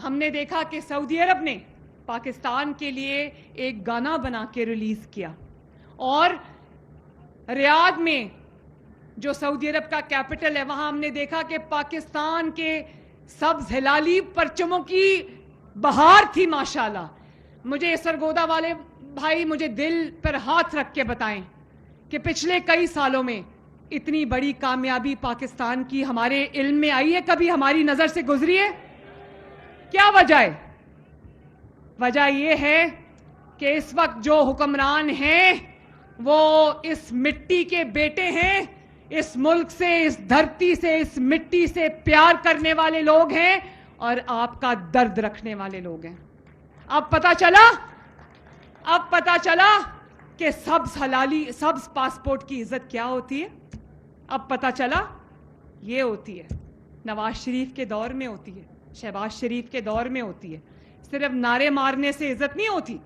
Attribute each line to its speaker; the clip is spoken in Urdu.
Speaker 1: ہم نے دیکھا کہ سعودی عرب نے پاکستان کے لیے ایک گانا بنا کے ریلیز کیا، اور ریاض میں جو سعودی عرب کا کیپٹل ہے وہاں ہم نے دیکھا کہ پاکستان کے سبز ہلالی پرچموں کی بہار تھی ماشاءاللہ۔ مجھے سرگودا والے بھائی مجھے دل پر ہاتھ رکھ کے بتائیں کہ پچھلے کئی سالوں میں اتنی بڑی کامیابی پاکستان کی ہمارے علم میں آئی ہے؟ کبھی ہماری نظر سے گزری ہے؟ کیا وجہ ہے؟ وجہ یہ ہے کہ اس وقت جو حکمران ہیں وہ اس مٹی کے بیٹے ہیں، اس ملک سے، اس دھرتی سے، اس مٹی سے پیار کرنے والے لوگ ہیں اور آپ کا درد رکھنے والے لوگ ہیں۔ اب پتا چلا کہ سبز پاسپورٹ کی عزت کیا ہوتی ہے۔ اب پتا چلا یہ ہوتی ہے، نواز شریف کے دور میں ہوتی ہے، شہباز شریف کے دور میں ہوتی ہے۔ صرف نعرے مارنے سے عزت نہیں ہوتی،